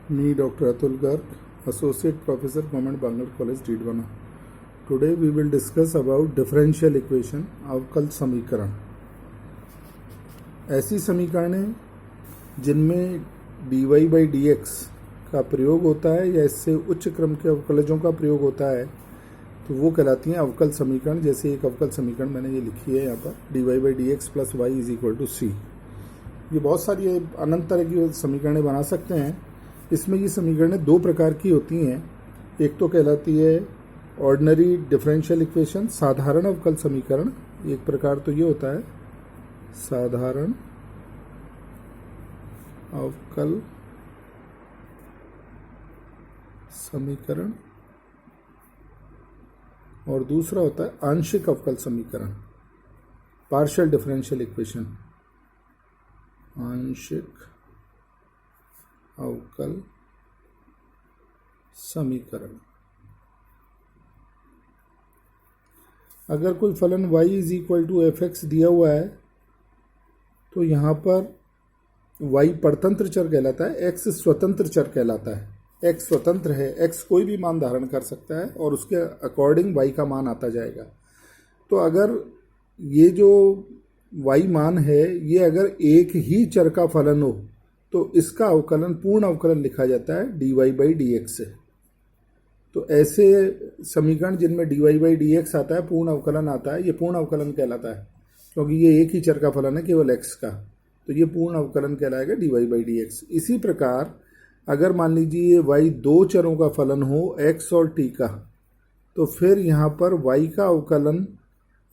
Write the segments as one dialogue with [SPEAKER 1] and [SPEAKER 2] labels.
[SPEAKER 1] Me, Dr. Atul Garg, Associate Professor, Government Bangalore College, Didwana. Today we will discuss about differential equation, अवकल समीकरण. ऐसी समीकरणें जिनमें dy by dx का प्रयोग होता है या इससे उच्च क्रम के अवकलजों का प्रयोग होता है तो वो कहलाती हैं अवकल समीकरण. जैसे एक अवकल समीकरण मैंने ये लिखी है यहाँ पर, dy by dx plus y is equal to c. ये बहुत सारी अनंत तरह की समीकरणें बना सकते हैं. इसमें ये समीकरणें दो प्रकार की होती हैं. एक तो कहलाती है ऑर्डिनरी डिफरेंशियल इक्वेशन, साधारण अवकल समीकरण. एक प्रकार तो ये होता है साधारण अवकल समीकरण, और दूसरा होता है आंशिक अवकल समीकरण, पार्शियल डिफरेंशियल इक्वेशन, आंशिक अवकल समीकरण. अगर कोई फलन y is equal to f x दिया हुआ है तो यहाँ पर y परतंत्र चर कहलाता है, x स्वतंत्र चर कहलाता है. x स्वतंत्र है, x कोई भी मान धारण कर सकता है और उसके अकॉर्डिंग y का मान आता जाएगा. तो अगर ये जो y मान है ये अगर एक ही चर का फलन हो तो इसका अवकलन पूर्ण अवकलन लिखा जाता है dy by dx से. तो ऐसे समीकरण जिनमें dy by dx आता है, पूर्ण अवकलन आता है, ये पूर्ण अवकलन कहलाता है क्योंकि ये एक ही चर का फलन है केवल x का. तो ये पूर्ण अवकलन कहलाएगा dy by dx. इसी प्रकार अगर मान लीजिए ये y दो चरों का फलन हो x और t का, तो फिर यहाँ पर y का अवकलन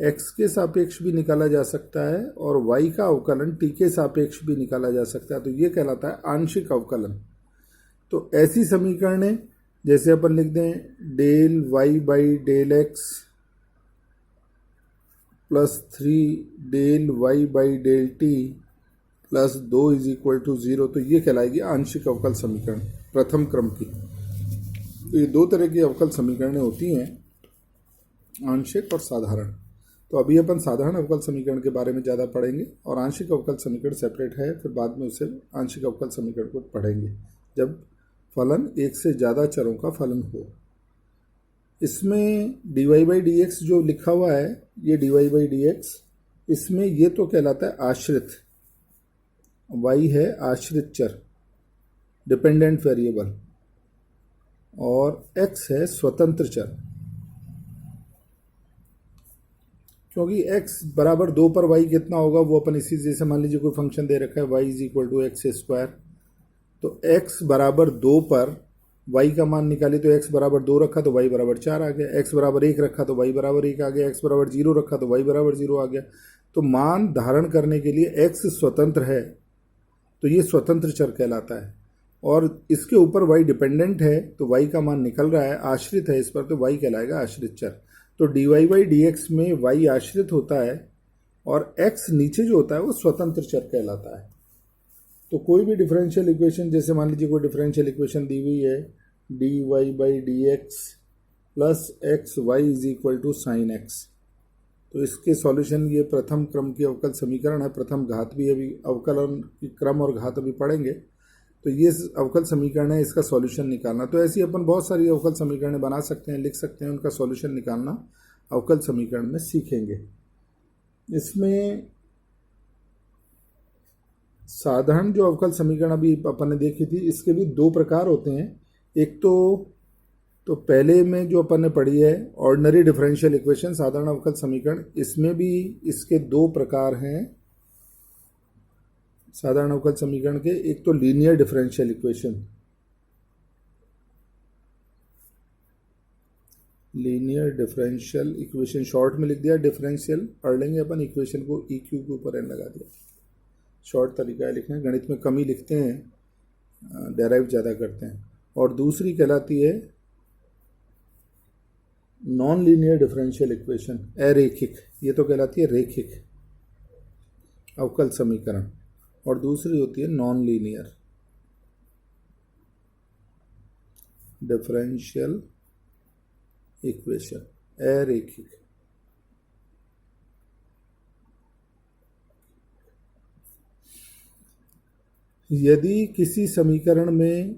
[SPEAKER 1] x के सापेक्ष भी निकाला जा सकता है और y का अवकलन t के सापेक्ष भी निकाला जा सकता है. तो ये कहलाता है आंशिक अवकलन. तो ऐसी समीकरणें जैसे अपन लिख दें del y by del x plus 3 del y by del t plus 2 is equal to 0, तो ये कहलाएगी आंशिक अवकल समीकरण प्रथम क्रम की. तो ये दो तरह की अवकल समीकरणें होती हैं, आंशिक और साधारण. तो अभी अपन साधारण अवकल समीकरण के बारे में ज़्यादा पढ़ेंगे और आंशिक अवकल समीकरण सेपरेट है, फिर बाद में उसे आंशिक अवकल समीकरण को पढ़ेंगे जब फलन एक से ज़्यादा चरों का फलन हो. इसमें dy by dx जो लिखा हुआ है, ये dy by dx, इसमें ये तो कहलाता है आश्रित. y है आश्रित चर, डिपेंडेंट वेरिएबल, और x है स्वतंत्र चर. क्योंकि x बराबर 2 पर y कितना होगा वो अपन इसी, जैसे मान लीजिए कोई फंक्शन दे रखा है y is equal to x square, तो x बराबर 2 पर y का मान निकाले तो x बराबर 2 रखा तो y बराबर 4 आ गया, x बराबर 1 रखा तो y बराबर 1 आ गया, x बराबर 0 रखा तो y बराबर 0 आ गया. तो मान धारण करने के लिए x स्वतंत्र है तो ये स्वतंत्र चर कहलाता है, और इसके ऊपर y डिपेंडेंट है तो y का मान निकल रहा है, आश्रित है इस पर, तो y कहलाएगा आश्रित चर. तो dy by dx में y आश्रित होता है और x नीचे जो होता है वो स्वतंत्र चर कहलाता है. तो कोई भी डिफरेंशियल इक्वेशन, जैसे मान लीजिए कोई डिफरेंशियल इक्वेशन दी हुई है dy by dx plus x y is equal to sine x, तो इसके सॉल्यूशन, ये प्रथम क्रम की अवकल समीकरण है, प्रथम घात भी अभी, अवकलन की क्रम और घात अभी पढ़ेंगे. तो ये अवकल समीकरण है, इसका सॉल्यूशन निकालना. तो ऐसी अपन बहुत सारी अवकल समीकरणें बना सकते हैं, लिख सकते हैं, उनका सॉल्यूशन निकालना अवकल समीकरण में सीखेंगे. इसमें साधारण जो अवकल समीकरण अभी अपन ने देखी थी, इसके भी दो प्रकार होते हैं. एक तो पहले में जो अपन ने पढ़ी है ऑर्डिनरी डिफरेंशियल इक्वेशन, साधारण अवकल समीकरण, इसमें भी इसके दो प्रकार हैं साधारण अवकल समीकरण के. एक तो linear differential equation, linear differential equation short में लिख दिया, डिफरेंशियल पढ़ लेंगे अपन, इक्वेशन को ई क्यू के ऊपर एन लगा दिया. शॉर्ट तरीका है लिखना, गणित में कम ही लिखते हैं, डेराइव ज़्यादा करते हैं. और दूसरी कहलाती है नॉन लीनियर डिफरेंशियल इक्वेशन, अरेखिक, ये तो कहलाती है रेखिक अवकल समीकरण, और दूसरी होती है नॉन लीनियर डिफरेंशियल इक्वेशन, अरेखिक. यदि किसी समीकरण में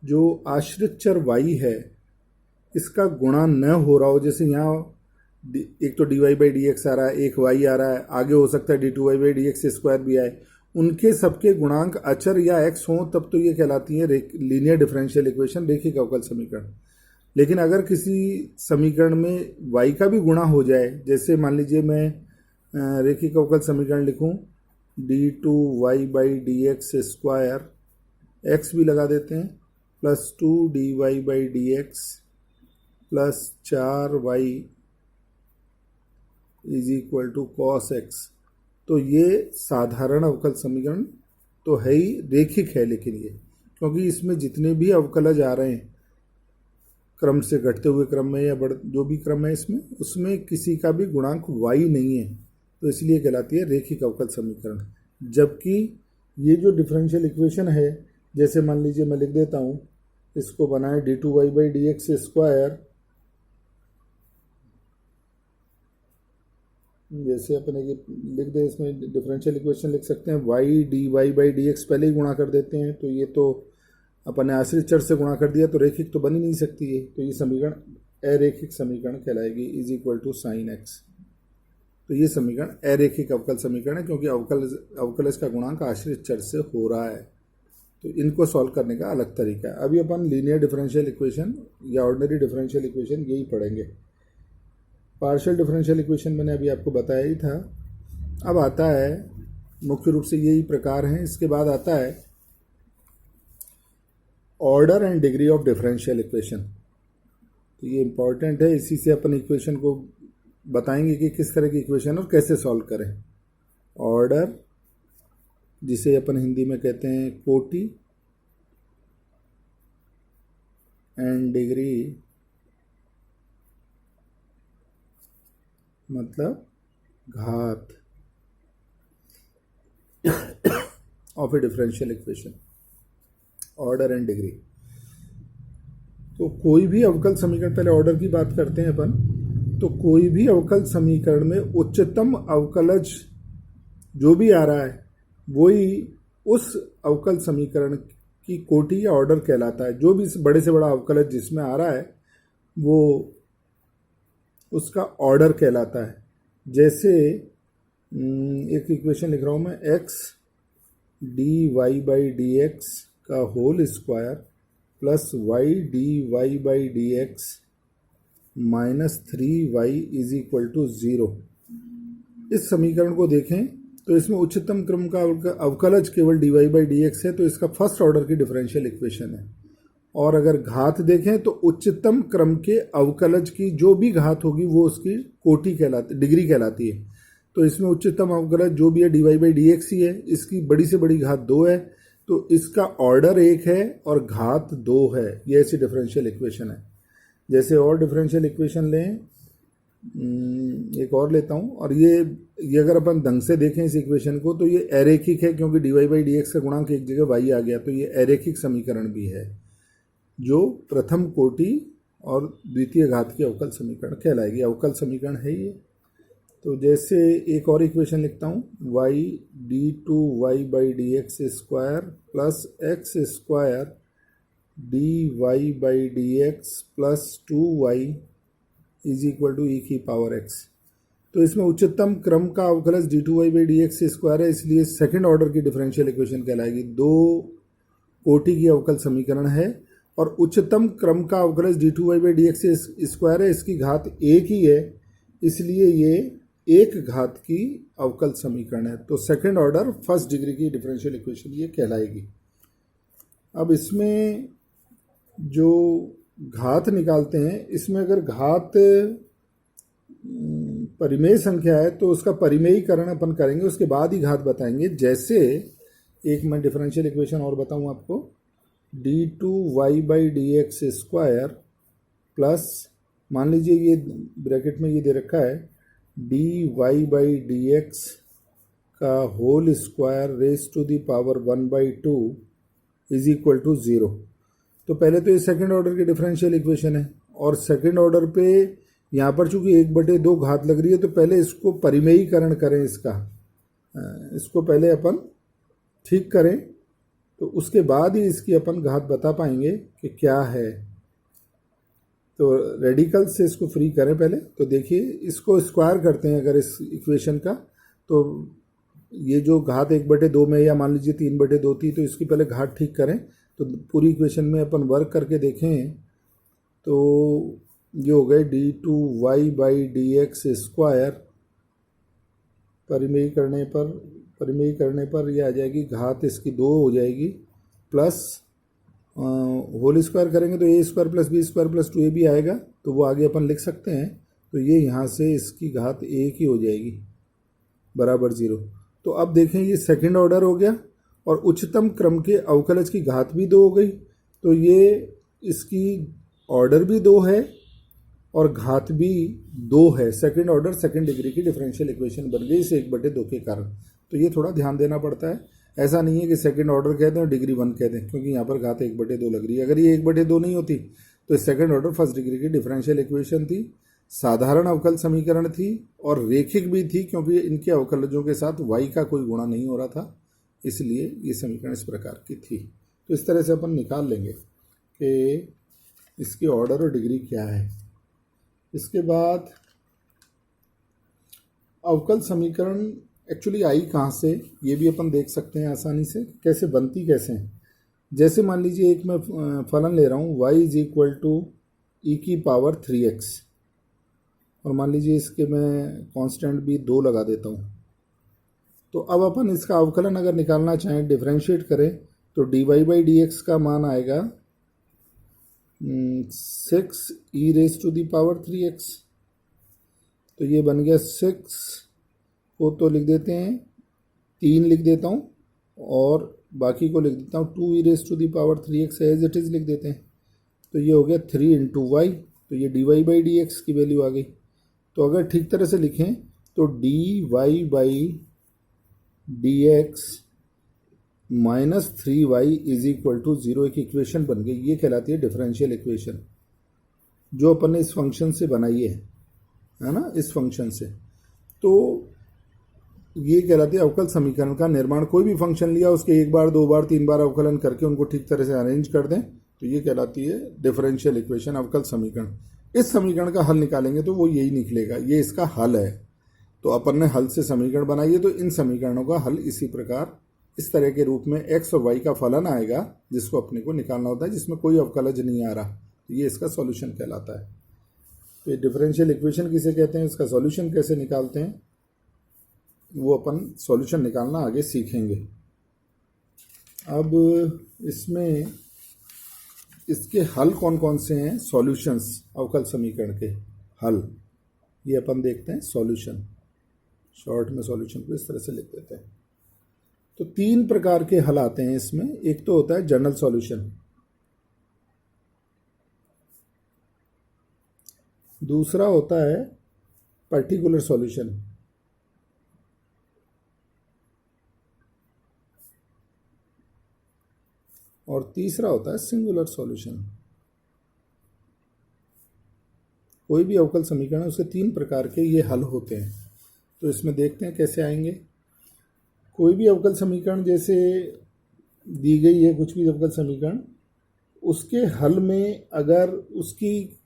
[SPEAKER 1] जो आश्रित चर y है इसका गुणा न हो रहा हो, जैसे यहाँ एक तो dy बाई डी एक्स आ रहा है, एक y आ रहा है, आगे हो सकता है d2y by d x square भी आए, उनके सबके गुणांक अचर या x हों तब तो ये कहलाती है लीनियर डिफरेंशियल इक्वेशन, रेखिक अवकल समीकरण। लेकिन अगर किसी समीकरण में y का भी गुणा हो जाए, जैसे मान लीजिए मैं रेखिक अवकल समीकरण लिखूं d2y by d x square, x भी लगा देते हैं, plus 2dy by d x plus 4y is equal to cos x. तो ये साधारण अवकल समीकरण तो है ही, रेखिक है, लेकिन ये क्योंकि इसमें जितने भी अवकलज आ रहे हैं क्रम से घटते हुए क्रम में या जो भी क्रम है इसमें, उसमें किसी का भी गुणांक y नहीं है, तो इसलिए कहलाती है रेखिक अवकल समीकरण। जबकि ये जो डिफरेंशियल इक्वेशन है, जैसे मान लीजिए मैं लिख देता हूँ, इसको बनाए d2y by d x square, जैसे अपन लिख दें, इसमें डिफरेंशियल इक्वेशन लिख सकते हैं y dy by d x पहले ही गुणा कर देते हैं, तो ये तो अपन ने आश्रित चर से गुणा कर दिया, तो रेखिक तो बन ही नहीं सकती है, तो ये समीकरण अरेखिक समीकरण कहलाएगी, is equal to sine x. तो ये समीकरण अरेखिक अवकल समीकरण है, क्योंकि अवकलज का गुणांक आश्रित चर से हो रहा है। तो इनको सॉल्व करने का अलग तरीका है। अभी अपन लीनियर डिफरेंशियल इक्वेशन या ऑर्डिनरी डिफरेंशियल इक्वेशन यही पढ़ेंगे। पार्शियल डिफरेंशियल इक्वेशन मैंने अभी आपको बताया ही था। अब आता है, मुख्य रूप से यही प्रकार हैं। इसके बाद आता है order and degree of differential equation. तो ये इंपॉर्टेंट है, इसी से अपन इक्वेशन को बताएंगे कि किस तरह की इक्वेशन और कैसे सॉल्व करें। ऑर्डर, जिसे अपन हिंदी में कहते हैं कोटि, एंड डिग्री मतलब घात of A differential equation, order and degree. तो कोई भी अवकल समीकरण, पहले ऑर्डर की बात करते हैं अपन, तो कोई भी अवकल समीकरण में उच्चतम अवकलज जो भी आ रहा है वही उस अवकल समीकरण की कोटि या ऑर्डर कहलाता है। जो भी बड़े से बड़ा अवकलज जिसमें आ रहा है वो उसका ऑर्डर कहलाता है। जैसे एक इक्वेशन लिख रहा हूँ मैं, x dy by d x का whole square plus y dy by d x minus 3y is equal to 0। इस समीकरण को देखें तो इसमें उच्चतम क्रम का अवकलज केवल dy बाई डी एक्स है, तो इसका फर्स्ट ऑर्डर की डिफरेंशियल इक्वेशन है। और अगर घात देखें तो उच्चतम क्रम के अवकलज की जो भी घात होगी वो उसकी कोटि कहलाती, डिग्री कहलाती है। तो इसमें उच्चतम अवकलज जो भी है dy बाई डी एक्स ही है, इसकी बड़ी से बड़ी घात 2 है, तो इसका ऑर्डर 1 है और घात 2 है। ये ऐसी डिफरेंशियल इक्वेशन है। जैसे और डिफरेंशियल इक्वेशन लें, एक और लेता हूँ, और ये अगर अपन ढंग से देखें इस इक्वेशन को तो ये अरेखिक है, क्योंकि dy बाई डी एक्स का गुणांक एक जगह y आ गया, तो ये अरेखिक समीकरण भी है, जो प्रथम कोटि और द्वितीय घात की अवकल समीकरण कहलाएगी। अवकल समीकरण है ये। तो जैसे एक और इक्वेशन लिखता हूँ, y d2y by d x square plus x square dy by d x plus 2y is equal to e की पावर x। तो इसमें उच्चतम क्रम का अवकलज d2y by d x square है, इसलिए सेकंड ऑर्डर की डिफरेंशियल इक्वेशन कहलाएगी। 2 कोटि की अवकल समीकरण है और उच्चतम क्रम का अवकलज d2y by d x square है, इसकी घात 1 ही है, इसलिए ये एक घात की अवकल समीकरण है। तो सेकंड ऑर्डर फर्स्ट डिग्री की डिफरेंशियल इक्वेशन ये कहलाएगी। अब इसमें जो घात निकालते हैं, इसमें अगर घात परिमेय संख्या है तो उसका परिमेयीकरण अपन करेंगे, उसके बाद ही घात बताएंगे। जैसे एक मैं डिफरेंशियल इक्वेशन और बताऊं आपको, d2y by d x square plus, मान लीजिए ये ब्रैकेट में ये दे रखा है dy बाई डी एक्स का whole square raise to the power 1/2 is equal to 0। तो पहले तो ये सेकंड ऑर्डर की डिफरेंशियल इक्वेशन है, और सेकंड ऑर्डर पे यहाँ पर चूंकि 1/2 घात लग रही है, तो पहले इसको परिमेयीकरण करें। इसको पहले अपन ठीक करें, तो उसके बाद ही इसकी अपन घात बता पाएंगे कि क्या है। तो रेडिकल से इसको फ्री करें पहले। तो देखिए इसको स्क्वायर करते हैं अगर इस इक्वेशन का, तो ये जो घात 1/2 में या मान लीजिए 3/2 थी, तो इसकी पहले घात ठीक करें। तो पूरी इक्वेशन में अपन वर्क करके देखें तो ये हो गए d2y/dx²। परिमेय करने पर ये आ जाएगी, घात इसकी 2 हो जाएगी, प्लस होल स्क्वायर करेंगे तो a² + b² + 2ab आएगा, तो वो आगे अपन लिख सकते हैं। तो ये यहाँ से इसकी घात 1 ही हो जाएगी बराबर 0। तो अब देखें ये सेकंड ऑर्डर हो गया और उच्चतम क्रम के अवकलज की घात भी 2 हो गई। तो ये इसकी ऑर्डर भी 2 है और घात भी 2 है। सेकंड ऑर्डर सेकंड डिग्री की डिफरेंशियल इक्वेशन बन गई इस 1/2 के कारण। तो ये थोड़ा ध्यान देना पड़ता है। ऐसा नहीं है कि सेकंड ऑर्डर कह दें और डिग्री 1 कह दें, क्योंकि यहाँ पर घात 1/2 लग रही है। अगर ये 1/2 नहीं होती तो सेकंड ऑर्डर फर्स्ट डिग्री की डिफरेंशियल इक्वेशन थी, साधारण अवकल समीकरण थी और रेखिक भी थी, क्योंकि इनके अवकलजों के साथ y का कोई गुणा नहीं हो रहा था, इसलिए ये समीकरण इस प्रकार की थी। तो इस तरह से अपन निकाल लेंगे कि इसके ऑर्डर और डिग्री क्या है। इसके बाद अवकल समीकरण एक्चुअली आई कहाँ से, ये भी अपन देख सकते हैं आसानी से, कैसे बनती कैसे हैं। जैसे मान लीजिए एक मैं फलन ले रहा हूँ y = e⁻3x, और मान लीजिए इसके मैं कांस्टेंट भी 2 लगा देता हूँ। तो अब अपन इसका अवकलन अगर निकालना चाहें, डिफरेंशिएट करें, तो dy/dx का मान आएगा 6e⁻3x। तो ये बन गया 6 को तो लिख देते हैं, 3 लिख देता हूँ और बाकी को लिख देता हूँ 2e⁻3x एज इट इज़ लिख देते हैं। तो ये हो गया 3 × y। तो ये dy/dx की वैल्यू आ गई। तो अगर ठीक तरह से लिखें तो dy/dx - 3y = 0 एक इक्वेशन बन गई। ये कहलाती है डिफरेंशियल इक्वेशन, जो अपन ने इस फंक्शन से बनाई है ना, इस फंक्शन से। तो ये कहलाती है अवकल समीकरण का निर्माण। कोई भी फंक्शन लिया, उसके 1 बार 2 बार 3 बार अवकलन करके उनको ठीक तरह से अरेंज कर दें, तो ये कहलाती है डिफरेंशियल इक्वेशन, अवकल समीकरण। इस समीकरण का हल निकालेंगे तो वो यही निकलेगा, ये इसका हल है। तो अपन ने हल से समीकरण बनाई है, तो इन समीकरणों का हल इसी प्रकार इस तरह के रूप में x और y का फलन आएगा, जिसको अपने को निकालना होता है, जिसमें कोई अवकलज नहीं आ रहा। तो ये इसका सॉल्यूशन कहलाता है। तो डिफरेंशियल इक्वेशन किसे कहते हैं, इसका सॉल्यूशन कैसे निकालते हैं, वो अपन सॉल्यूशन निकालना आगे सीखेंगे। अब इसमें इसके हल कौन कौन से हैं, सॉल्यूशंस, अवकल समीकरण के हल, ये अपन देखते हैं। सॉल्यूशन, शॉर्ट में सॉल्यूशन को इस तरह से लिख देते हैं। तो 3 प्रकार के हल आते हैं इसमें। एक तो होता है जनरल सॉल्यूशन, दूसरा होता है पर्टिकुलर सॉल्यूशन, और तीसरा होता है सिंगुलर सॉल्यूशन। कोई भी अवकल समीकरण है, उसके 3 प्रकार के ये हल होते हैं। तो इसमें देखते हैं कैसे आएंगे। कोई भी अवकल समीकरण जैसे दी गई है, कुछ भी अवकल समीकरण, उसके हल में अगर उसकी